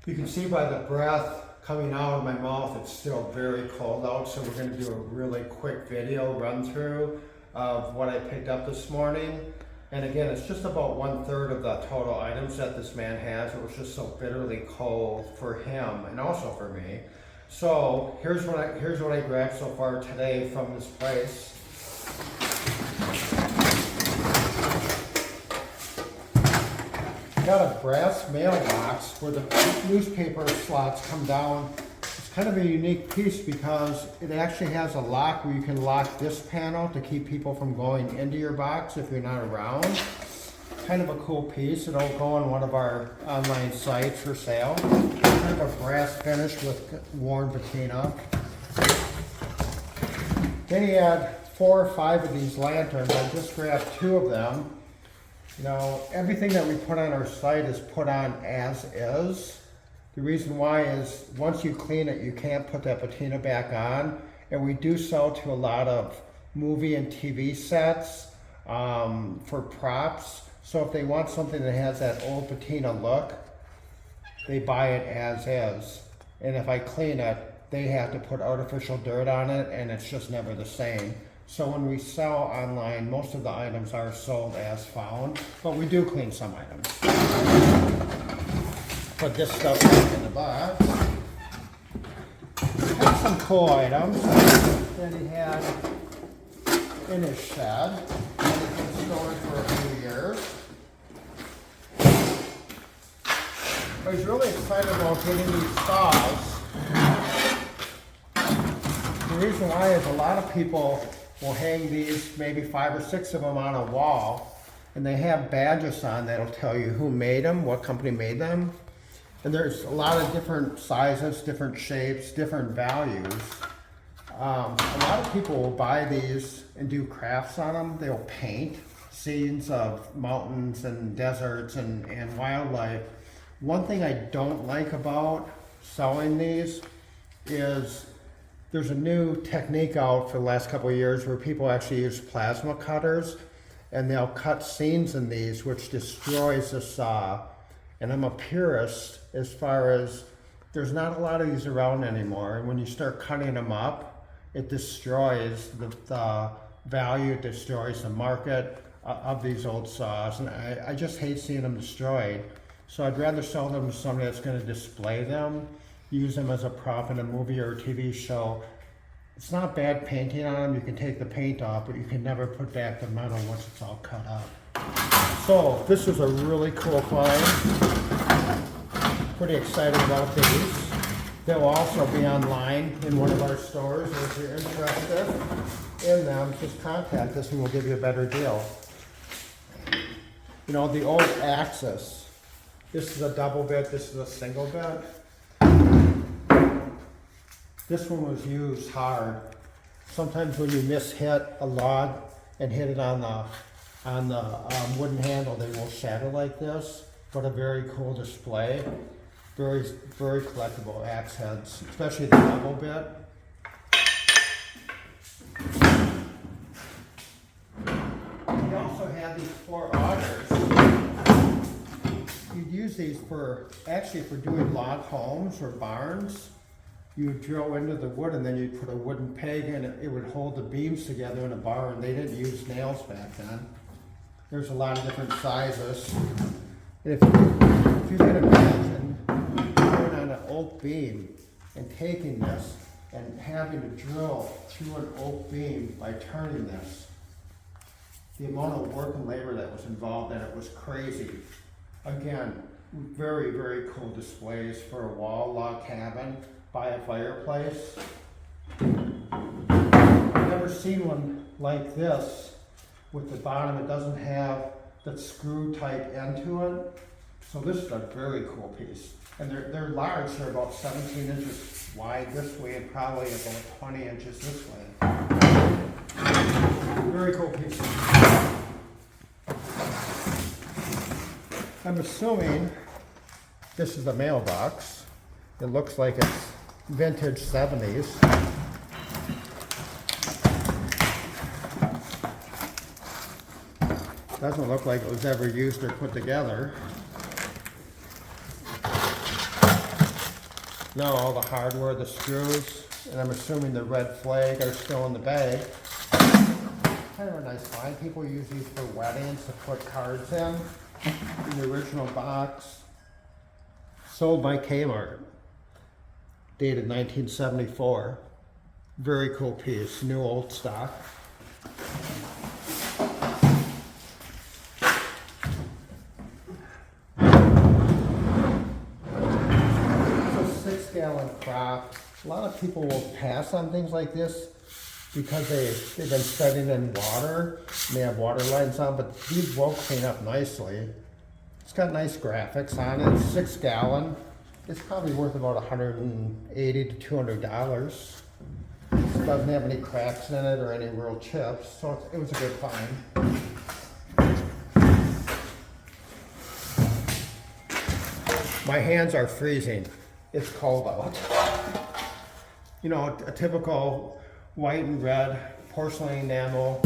You can see by the breath coming out of my mouth, it's still very cold out, so we're going to do a really quick video run through of what I picked up this morning. And again, it's just about 1/3 of the total items that this man has. It was just so bitterly cold for him and also for me. So here's what I grabbed so far today from this place. Got a brass mailbox where the newspaper slots come down. It's kind of a unique piece because it actually has a lock where you can lock this panel to keep people from going into your box if you're not around. Kind of a cool piece. It'll go on one of our online sites for sale. Kind of a brass finish with worn patina. Then he had 4 or 5 of these lanterns. I just grabbed 2 of them. You know, everything that we put on our site is put on as is. The reason why is once you clean it, you can't put that patina back on. And we do sell to a lot of movie and TV sets for props. So if they want something that has that old patina look, they buy it as is. And if I clean it, they have to put artificial dirt on it, and it's just never the same. So when we sell online, most of the items are sold as found, but we do clean some items. Put this stuff back in the box. Had some cool items that he had in his shed that he's been storing for a few years. I was really excited about getting these saws. The reason why is a lot of people will hang these, maybe 5 or 6 of them on a wall, and they have badges on that'll tell you who made them, what company made them. And there's a lot of different sizes, different shapes, different values. A lot of people will buy these and do crafts on them. They'll paint scenes of mountains and deserts and wildlife. One thing I don't like about selling these is there's a new technique out for the last couple of years where people actually use plasma cutters, and they'll cut seams in these, which destroys the saw. And I'm a purist as far as there's not a lot of these around anymore. And when you start cutting them up, it destroys the value, it destroys the market of these old saws. And I just hate seeing them destroyed. So I'd rather sell them to somebody that's going to display them, use them as a prop in a movie or a TV show. It's not bad painting on them. You can take the paint off, but you can never put back the metal once it's all cut up. So this is a really cool find. Pretty excited about these. They'll also be online in one of our stores. If you're interested in them, just contact us and we'll give you a better deal. You know, the old Axis. This is a double bit, this is a single bit. This one was used hard. Sometimes when you mishit a log and hit it on the wooden handle, they will shatter like this. But a very cool display. Very, very collectible axe heads, especially the double bit. We also have these 4 hoarders. You'd use these for doing log homes or barns. You would drill into the wood and then you'd put a wooden peg in it. It would hold the beams together in a barn. They didn't use nails back then. There's a lot of different sizes. And if you can imagine going on an oak beam and taking this and having to drill through an oak beam by turning this, the amount of work and labor that was involved in it was crazy. Again, very, very cool displays for a wall log cabin by a fireplace. I've never seen one like this with the bottom. It doesn't have that screw type end to it. So this is a very cool piece. And they're large. They're about 17 inches wide this way and probably about 20 inches this way. Very cool piece. I'm assuming this is a mailbox. It looks like it's vintage 70s. Doesn't look like it was ever used or put together. Now all the hardware, the screws, and I'm assuming the red flag are still in the bag. Kind of a nice find. People use these for weddings to put cards in the original box. Sold by Kmart. Dated 1974. Very cool piece. New old stock. It's a 6-gallon crop. A lot of people will pass on things like this because they've been studying in water and they have water lines on, but these will clean up nicely. It's got nice graphics on it. 6-gallon. It's probably worth about $180 to $200. It doesn't have any cracks in it or any real chips, so it was a good find. My hands are freezing. It's cold out. You know, a typical white and red porcelain enamel.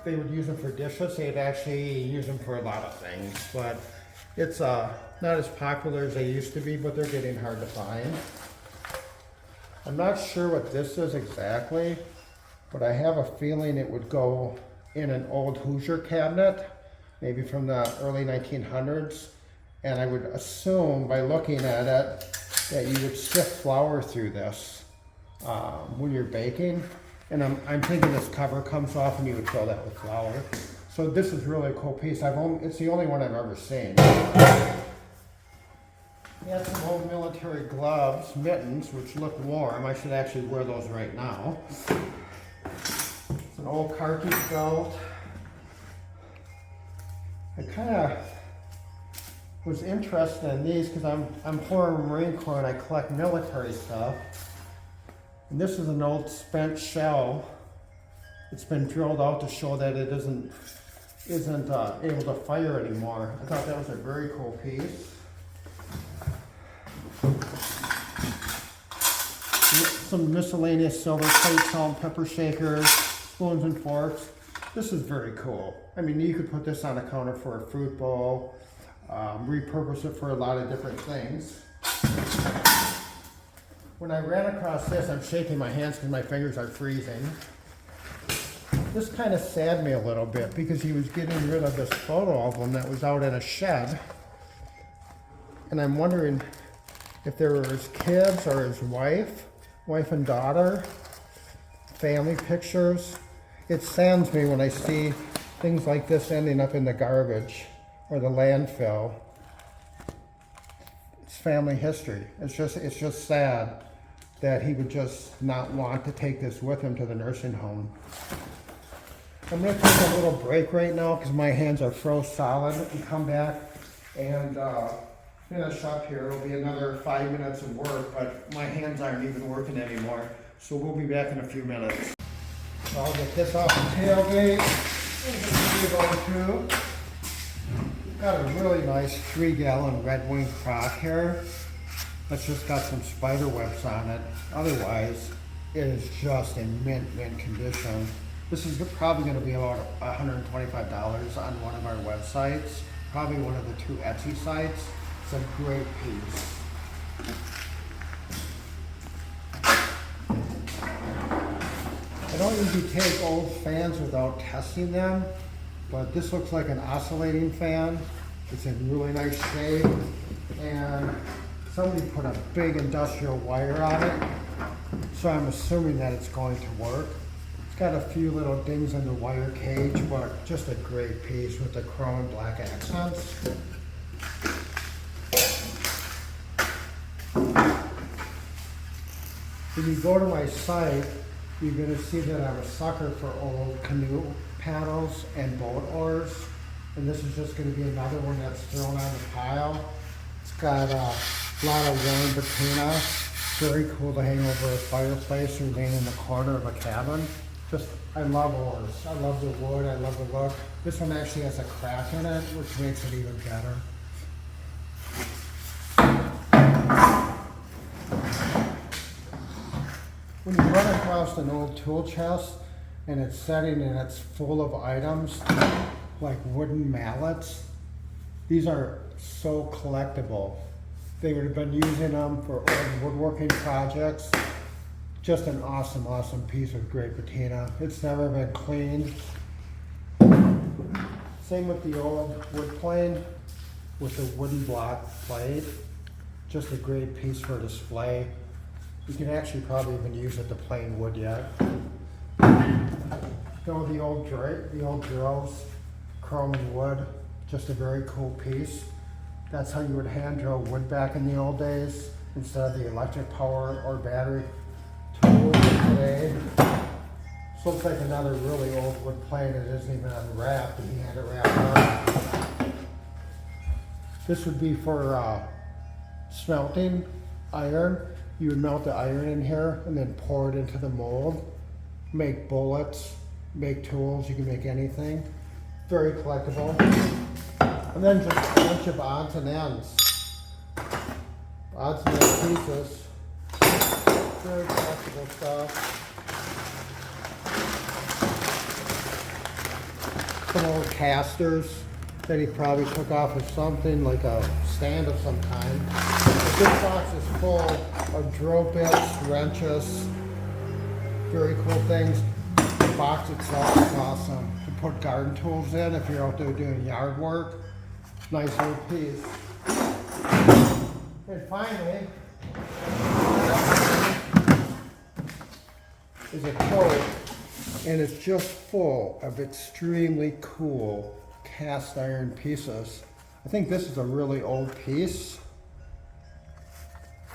They would use them for dishes. They'd actually use them for a lot of things, but it's not as popular as they used to be, but they're getting hard to find. I'm not sure what this is exactly, but I have a feeling it would go in an old Hoosier cabinet, maybe from the early 1900s. And I would assume by looking at it that you would sift flour through this when you're baking. And I'm thinking this cover comes off and you would fill that with flour. So this is really a cool piece. It's the only one I've ever seen. He has some old military gloves, mittens, which look warm. I should actually wear those right now. It's an old cartridge belt. I kind of was interested in these because I'm former Marine Corps and I collect military stuff. And this is an old spent shell. It's been drilled out to show that it isn't able to fire anymore. I thought that was a very cool piece. Some miscellaneous silver plate, salt and pepper shakers, spoons and forks. This is very cool. I mean, you could put this on a counter for a fruit bowl, repurpose it for a lot of different things. When I ran across this, I'm shaking my hands because my fingers are freezing. This kind of saddened me a little bit because he was getting rid of this photo album that was out in a shed. And I'm wondering if there were his kids or his wife and daughter, family pictures. It saddens me when I see things like this ending up in the garbage or the landfill. It's family history. It's just sad that he would just not want to take this with him to the nursing home. I'm going to take a little break right now because my hands are froze solid and come back and finish up here. It'll be another 5 minutes of work, but my hands aren't even working anymore. So we'll be back in a few minutes. So I'll get this off the tailgate. We've got a really nice 3-gallon Red Wing crock here. It's just got some spider webs on it. Otherwise, it is just in mint condition. This is probably going to be about $125 on one of our websites. Probably one of the 2 Etsy sites. It's a great piece. I don't usually take old fans without testing them, but this looks like an oscillating fan. It's in really nice shape, and somebody put a big industrial wire on it, so I'm assuming that it's going to work. It's got a few little dings in the wire cage, but just a great piece with the chrome and black accents. When you go to my site, you're going to see that I'm a sucker for old canoe paddles and boat oars. And this is just going to be another one that's thrown on the pile. It's got a lot of worn patina. Very cool to hang over a fireplace or laying in the corner of a cabin. I love oars. I love the wood. I love the look. This one actually has a crack in it, which makes it even better. When you run across an old tool chest and it's setting and it's full of items like wooden mallets, these are so collectible. They would have been using them for old woodworking projects. Just an awesome, awesome piece of great patina. It's never been cleaned. Same with the old wood plane with the wooden block blade. Just a great piece for display. You can actually probably even use it to plane wood yet. Go the old drills, chrome and wood. Just a very cool piece. That's how you would hand drill wood back in the old days instead of the electric power or battery tools today. This looks like another really old wood plane. It isn't even unwrapped, and he had it wrapped up. This would be for smelting iron. You would melt the iron in here and then pour it into the mold. Make bullets, make tools, you can make anything. Very collectible. And then just a bunch of odds and ends. Odds and ends pieces. Very collectible stuff. Some old casters that he probably took off of something, like a stand of some kind. But this box is full of drill bits, wrenches, very cool things. The box itself is awesome to put garden tools in if you're out there doing yard work. Nice little piece. And finally, is a tote, and it's just full of extremely cool cast iron pieces. I think this is a really old piece,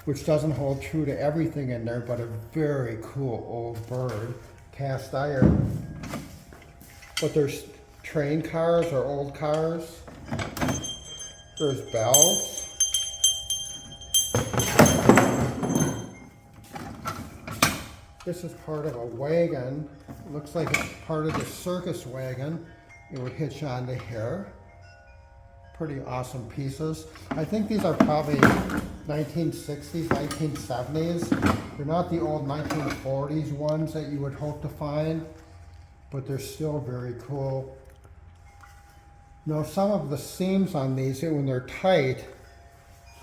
which doesn't hold true to everything in there, but a very cool old bird, cast iron. But there's train cars or old cars. There's bells. This is part of a wagon. It looks like it's part of the circus wagon. It would hitch onto here. Pretty awesome pieces. I think these are probably 1960s, 1970s. They're not the old 1940s ones that you would hope to find, but they're still very cool. Now, some of the seams on these, when they're tight,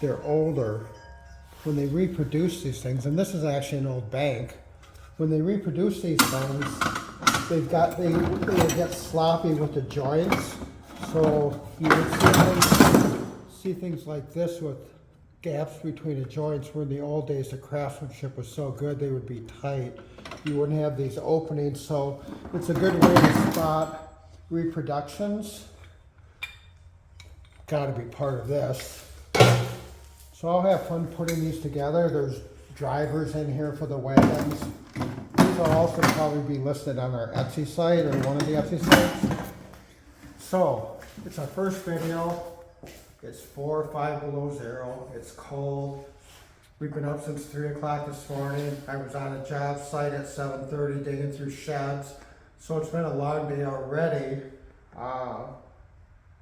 they're older. When they reproduce these things, and this is actually an old bank, when they reproduce these things, they get sloppy with the joints. So you would see things like this with gaps between the joints, where in the old days the craftsmanship was so good they would be tight. You wouldn't have these openings, so it's a good way to spot reproductions. Got to be part of this. So I'll have fun putting these together. There's drivers in here for the wagons. These will also probably be listed on our Etsy site or one of the Etsy sites. So it's our first video. It's 4 or 5 below zero. It's cold. We've been up since 3 o'clock this morning. I was on a job site at 7:30 digging through sheds. So it's been a long day already.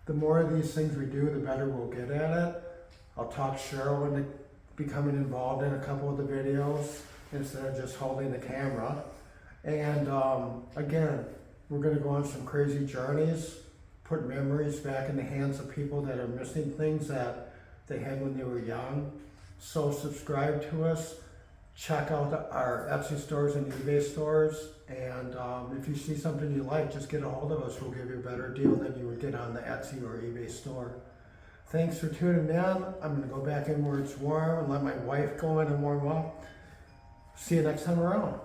The more of these things we do, the better we'll get at it. I'll talk Cheryl into becoming involved in a couple of the videos instead of just holding the camera. And again, we're gonna go on some crazy journeys, put memories back in the hands of people that are missing things that they had when they were young. So subscribe to us, check out our Etsy stores and eBay stores, and if you see something you like, just get a hold of us. We'll give you a better deal than you would get on the Etsy or eBay store. Thanks for tuning in. I'm gonna go back in where it's warm and let my wife go in and warm up. See you next time around.